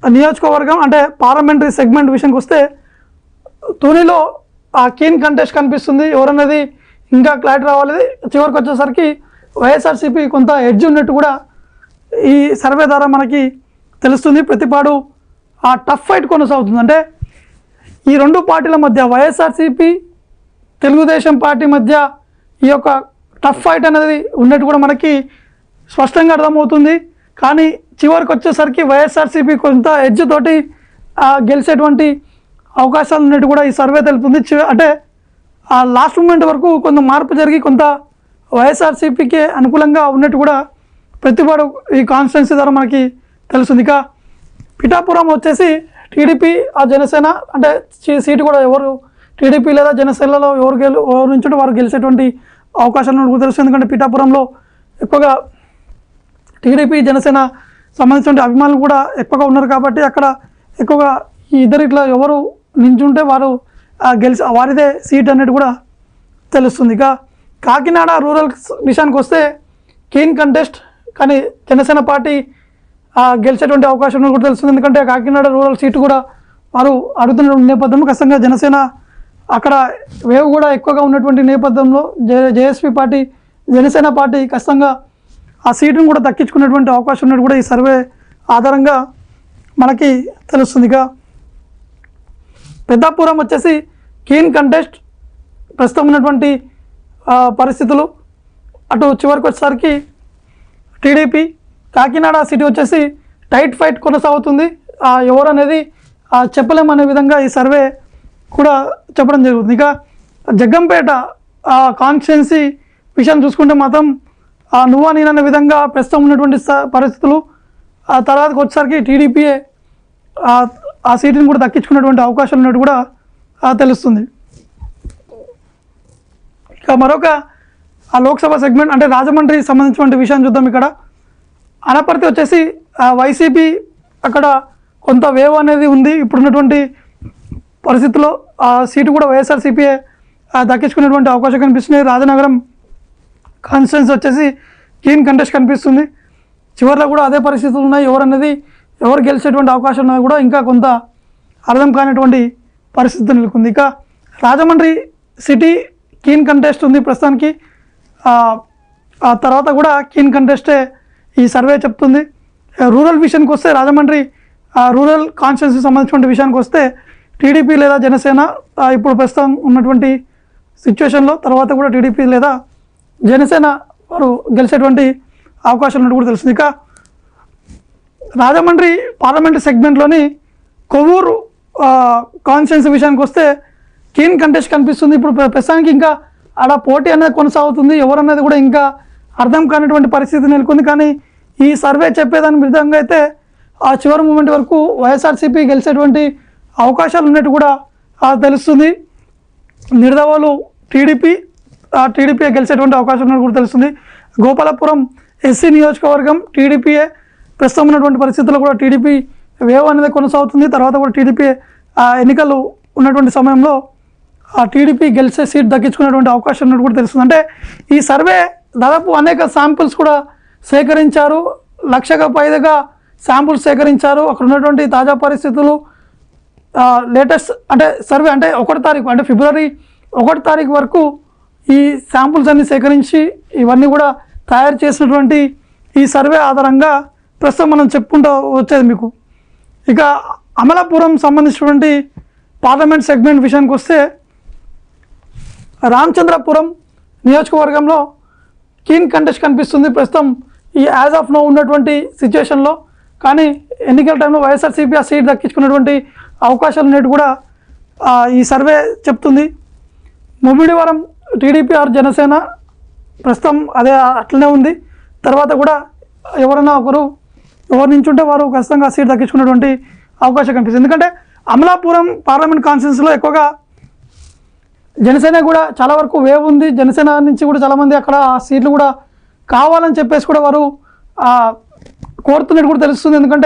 నియోజకవర్గం అంటే parliamentary segment విషయానికి వస్తే తునిలో ఆ కీన్ కంటెస్ట్ కనిపిస్తుంది. ఎవరన్నది ఇంకా క్లారిటీ రావాలి. చివరికి వచ్చేసరికి వైఎస్ఆర్సీపీ కొంత ఎడ్జ్ ఉన్నట్టు కూడా ఈ సర్వే ద్వారా మనకి తెలుస్తుంది. ప్రతిపాడు ఆ టఫ్ ఫైట్ కొనసాగుతుంది. అంటే ఈ రెండు పార్టీల మధ్య వైఎస్ఆర్సీపీ తెలుగుదేశం పార్టీ మధ్య ఈ యొక్క టఫ్ ఫైట్ అనేది ఉన్నట్టు కూడా మనకి స్పష్టంగా అర్థమవుతుంది. కానీ చివరికి వచ్చేసరికి వైఎస్ఆర్సీపీ కొంత ఎడ్జ్ తోటి గెలిచేటువంటి అవకాశాలు ఉన్నట్టు కూడా ఈ సర్వే తెలుపుతుంది. అంటే ఆ లాస్ట్ మూమెంట్ వరకు కొంత మార్పు జరిగి కొంత వైఎస్ఆర్సీపీకి అనుకూలంగా ఉన్నట్టు కూడా ప్రతిపాడు ఈ కాన్స్టిట్యున్సీ ద్వారా మనకి తెలుస్తుంది. ఇక పిఠాపురం వచ్చేసి టీడీపీ ఆ జనసేన అంటే సీటు కూడా ఎవరు టీడీపీ లేదా జనసేనలో ఎవరు నుంచి వారు గెలిచేటువంటి అవకాశాలు కూడా తెలుస్తుంది. ఎందుకంటే పిఠాపురంలో ఎక్కువగా టీడీపీ జనసేన సంబంధించిన అభిమానులు కూడా ఎక్కువగా ఉన్నారు కాబట్టి అక్కడ ఎక్కువగా ఈ ఇద్దరిట్లో ఎవరు నించుంటే వారు వారిదే సీట్ అనేది కూడా తెలుస్తుంది. ఇక కాకినాడ రూరల్ విషయానికి వస్తే కీన్ కంటెస్ట్, కానీ జనసేన పార్టీ గెలిచేటువంటి అవకాశం కూడా తెలుస్తుంది. ఎందుకంటే కాకినాడ రూరల్ సీటు కూడా వారు అడుగుతున్న నేపథ్యంలో ఖచ్చితంగా జనసేన అక్కడ వేవ్ కూడా ఎక్కువగా ఉన్నటువంటి నేపథ్యంలో జేఎస్పీ పార్టీ జనసేన పార్టీ ఖచ్చితంగా ఆ సీటును కూడా దక్కించుకునేటువంటి అవకాశం ఉన్నట్టు కూడా ఈ సర్వే ఆధారంగా మనకి తెలుస్తుంది. ఇక పెద్దాపురం వచ్చేసి కీన్ కంటెస్ట్ ప్రస్తుతం ఉన్నటువంటి పరిస్థితులు అటు చివరికి వచ్చేసరికి టీడీపీ, కాకినాడ సిటీ వచ్చేసి టైట్ ఫైట్ కొనసాగుతుంది. ఎవరు అనేది చెప్పలేమనే విధంగా ఈ సర్వే కూడా చెప్పడం జరుగుతుంది. ఇక జగ్గంపేట కాన్స్టిట్యున్సీ విషయం చూసుకుంటే మాత్రం నువ్వా నేననే విధంగా ప్రస్తుతం ఉన్నటువంటి పరిస్థితులు ఆ తర్వాతకు వచ్చేసరికి టీడీపీయే ఆ సీటుని కూడా దక్కించుకునేటువంటి అవకాశాలు ఉన్నట్టు కూడా తెలుస్తుంది. ఇక మరొక లోక్సభ సెగ్మెంట్ అంటే రాజమండ్రి సంబంధించినటువంటి విషయాన్ని చూద్దాం. ఇక్కడ అనపర్తి వచ్చేసి వైసీపీ అక్కడ కొంత వేవ్ అనేది ఉంది. ఇప్పుడున్నటువంటి పరిస్థితుల్లో ఆ సీటు కూడా వైఎస్ఆర్సీపీ దక్కించుకునేటువంటి అవకాశం కనిపిస్తుంది. రాజనగరం కాన్స్టిట్యున్సీ వచ్చేసి కీన్ కంటెస్ట్ కనిపిస్తుంది. చివరిలో కూడా అదే పరిస్థితులు ఉన్నాయి. ఎవరు గెలిచేటువంటి అవకాశం ఉన్నది కూడా ఇంకా కొంత అర్థం కానిటువంటి పరిస్థితి నెలకొంది. ఇక రాజమండ్రి సిటీ కీన్ కంటెస్ట్ ఉంది ప్రస్తుతానికి. ఆ తర్వాత కూడా కీన్ కంటెస్టే ఈ సర్వే చెప్తుంది. రూరల్ విషయానికి వస్తే రాజమండ్రి రూరల్ కాన్స్టిట్యున్సీ సంబంధించిన విషయానికి వస్తే టీడీపీ లేదా జనసేన ఇప్పుడు ప్రస్తుతం ఉన్నటువంటి సిచ్యువేషన్లో తర్వాత కూడా టీడీపీ లేదా జనసేన వారు గెలిచేటువంటి అవకాశాలు ఉన్నట్టు కూడా తెలుస్తుంది. ఇక రాజమండ్రి పార్లమెంటు సెగ్మెంట్లోని కొవ్వూరు కాన్స్టిట్యున్సీ విషయానికి వస్తే కీన్ కంటెస్ట్ కనిపిస్తుంది. ఇప్పుడు ప్రస్తుతానికి ఇంకా ఆడ పోటీ అనేది కొనసాగుతుంది. ఎవరన్నది కూడా ఇంకా అర్థం కానిటువంటి పరిస్థితి నెలకొంది. కానీ ఈ సర్వే చెప్పేదాని విధంగా అయితే ఆ చివరి మూమెంట్ వరకు వైఎస్ఆర్సీపీ గెలిచేటువంటి అవకాశాలు ఉన్నట్టు కూడా తెలుస్తుంది. నిడదవోలు టీడీపీ గెలిచేటువంటి అవకాశం ఉన్నట్టు కూడా తెలుస్తుంది. గోపాలపురం ఎస్సీ నియోజకవర్గం టీడీపీయే ప్రస్తుతం ఉన్నటువంటి పరిస్థితుల్లో కూడా టీడీపీ వేవ్ అనేది కొనసాగుతుంది. తర్వాత కూడా టీడీపీ ఎన్నికలు ఉన్నటువంటి సమయంలో ఆ టీడీపీ గెలిచే సీట్ దక్కించుకునేటువంటి అవకాశం ఉన్నట్టు కూడా తెలుస్తుంది. అంటే ఈ సర్వే దాదాపు అనేక శాంపుల్స్ కూడా సేకరించారు. 1,00,000కు పైగా శాంపుల్స్ సేకరించారు. అక్కడ ఉన్నటువంటి తాజా పరిస్థితులు లేటెస్ట్ అంటే సర్వే అంటే 1 తారీఖు అంటే ఫిబ్రవరి 1 తారీఖు వరకు ఈ శాంపుల్స్ అన్ని సేకరించి ఇవన్నీ కూడా తయారు చేసినటువంటి ఈ సర్వే ఆధారంగా ప్రస్తుతం మనం చెప్పుకుంటూ వచ్చేది మీకు. ఇక అమలాపురం సంబంధించినటువంటి పార్లమెంట్ సెగ్మెంట్ విషయానికి వస్తే రామచంద్రపురం నియోజకవర్గంలో కీన్ కంటెస్ట్ కనిపిస్తుంది ప్రస్తుతం ఈ యాజ్ ఆఫ్ నో ఉన్నటువంటి సిచ్యువేషన్లో. కానీ ఎన్నికల టైంలో వైఎస్ఆర్సీపీ ఆ సీట్ దక్కించుకున్నటువంటి అవకాశాలు ఉన్నట్టు కూడా ఈ సర్వే చెప్తుంది. ముమ్మిడివరం టీడీపీ ఆర్ జనసేన ప్రస్తుతం అదే అట్లనే ఉంది. తర్వాత కూడా ఎవరు నించుంటే వారు ఖచ్చితంగా సీట్ దక్కించుకున్నటువంటి అవకాశం కనిపిస్తుంది. ఎందుకంటే అమలాపురం పార్లమెంట్ కాన్స్టిట్యున్సీలో ఎక్కువగా జనసేన కూడా చాలా వరకు వేవ్ ఉంది. జనసేన నుంచి కూడా చాలామంది అక్కడ సీట్లు కూడా కావాలని చెప్పేసి కూడా వారు కోరుతున్నట్టు కూడా తెలుస్తుంది. ఎందుకంటే